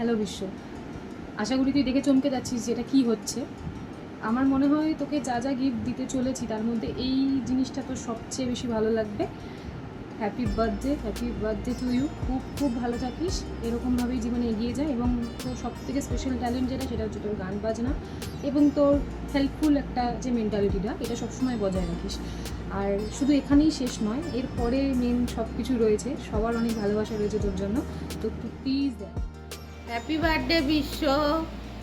Hello বিশ্ব, আশা করি তুই দেখে চমকে যাচ্ছিস যে এটা কী হচ্ছে। আমার মনে হয় তোকে যা যা গিফট দিতে চলেছি তার মধ্যে এই জিনিসটা তোর সবচেয়ে বেশি ভালো লাগবে। Happy birthday to you. খুব খুব ভালো থাকিস, এরকমভাবেই জীবনে এগিয়ে যায়। এবং তোর সবথেকে স্পেশাল ট্যালেন্ট যেটা, সেটা হচ্ছে তোর গান বাজনা এবং তোর হেল্পফুল একটা যে মেন্টালিটিটা, এটা সবসময় বজায় রাখিস। আর শুধু এখানেই শেষ নয়, এরপরে মেন সব কিছু রয়েছে। সবার অনেক ভালোবাসা রয়েছে তোর জন্য, তো তুই প্লিজ দেখ। হ্যাপি বার্থডে বিশ্ব।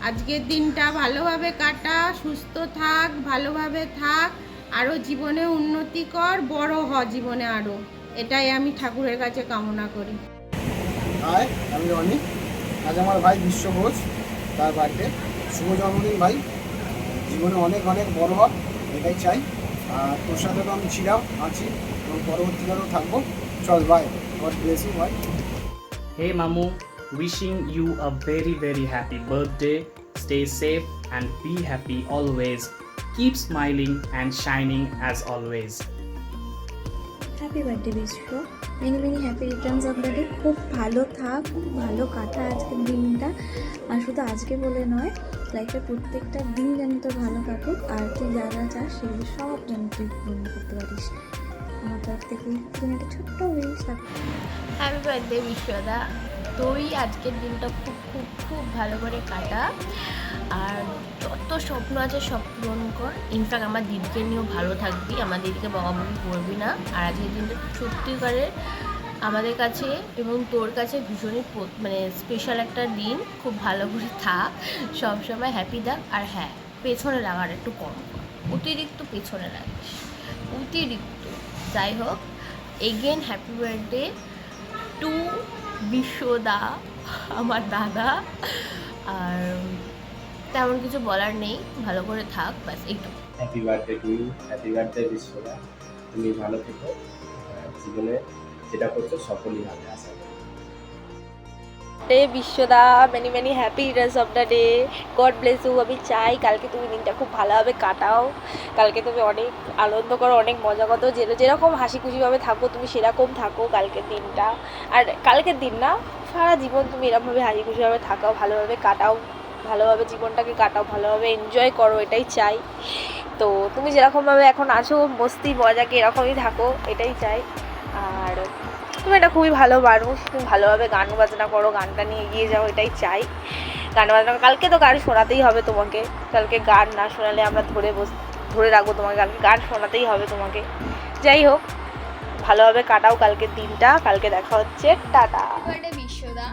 আজকের দিনটা ভালোভাবে কাটা, সুস্থ থাক, ভালোভাবে থাক, আরও জীবনে উন্নতি কর, বড় হ জীবনে আরও। এটাই আমি ঠাকুরের কাছে কামনা করি। হাই, আমি রনি। আজ আমার ভাই বিশ্ব ঘোষ, তার বার্থডে। শুভ জন্মদিন ভাই, জীবনে অনেক অনেক বড় হ, এটাই চাই। আর তোর সাথে তো আমি ছিলাম, আছি এবং পরবর্তীকালেও থাকবো। চল ভাই, গড ব্লেস ইউ ভাই। Hey Mamu, wishing you a very very happy birthday. Stay safe and be happy always. Keep smiling and shining as always. Happy birthday Biswa, many many happy returns of the day. খুব ভালো থাক, খুব ভালো কাটা আজকের দিনটা। আর শুধু আজকে বলে নয়, লাইফে প্রত্যেকটা দিন যেন তোর ভালো কাটুক। আর তুই যা যা চাস সেগুলো সব যেন তুই পূরণ করতে পারিস। আমার তরফ থেকে তুমি একটা ছোট্ট উইশ থাক। হ্যাপি বার্থডে বিশ্বদা, তুই আজকের দিনটা খুব খুব খুব ভালো করে কাটা। আর যত স্বপ্ন আছে সব পূরণ কর। ইনফ্যাক্ট আমার দিদিকে নিয়েও ভালো থাকবি, আমার দিদিকে বকাবকি করবি না। আর আজকের দিনটা সত্যিকারের আমাদের কাছে এবং তোর কাছে ভীষণই মানে স্পেশাল একটা দিন। খুব ভালো করে থাক, সবসময় হ্যাপি থাক। আর হ্যাঁ, পেছনে লাগার একটু কম কর, অতিরিক্ত পেছনে লাগিস, অতিরিক্ত। যাই হোক, এগেন হ্যাপি বার্থডে টু বিশ্বদা, আমার দাদা। আর তেমন কিছু বলার নেই, ভালো করে থাক, ব্যাস এইটুকু। Happy birthday to you. Happy birthday বিশ্বদা, তুমি ভালো থেকো, জীবনে যেটা করছো সফলই হবে আশা করি। ডে বিশ্বদা, many many happy returns of the day. God bless you. আমি চাই কালকে তুমি দিনটা খুব ভালোভাবে কাটাও, কালকে তুমি অনেক আনন্দ করো, অনেক মজা করো, যেরকম হাসি খুশিভাবে থাকো তুমি সেরকম থাকো কালকের দিনটা। আর কালকের দিন না, সারা জীবন তুমি এরকমভাবে হাসি খুশিভাবে থাকাও, ভালোভাবে কাটাও, ভালোভাবে জীবনটাকে কাটাও, ভালোভাবে এনজয় করো, এটাই চাই। তো তুমি যেরকমভাবে এখন আছো, মস্তি মজাকে এরকমই থাকো, এটাই চাই। আর তুমি একটা খুবই ভালো মানুষ, তুমি ভালোভাবে গান বাজনা করো, গানটা নিয়ে এগিয়ে যাও, এটাই চাই। গান বাজনা কালকে তো গান শোনাতেই হবে তোমাকে, কালকে গান না শোনালে আমরা ধরে রাখবো তোমাকে, কালকে গান শোনাতেই হবে তোমাকে। যাই হোক, ভালোভাবে কাটাও কালকের দিনটা, কালকে দেখা হচ্ছে, tata. Birthday Vishwada,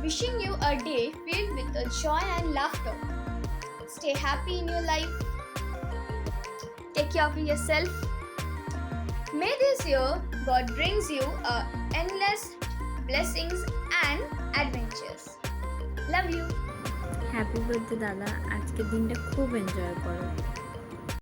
wishing you a day filled with the joy and laughter. Stay happy in your life. Take care of yourself. May this year God brings you endless blessings and adventures. Love you. Happy birthday দাদা, আজকের দিনটা খুব enjoy করো।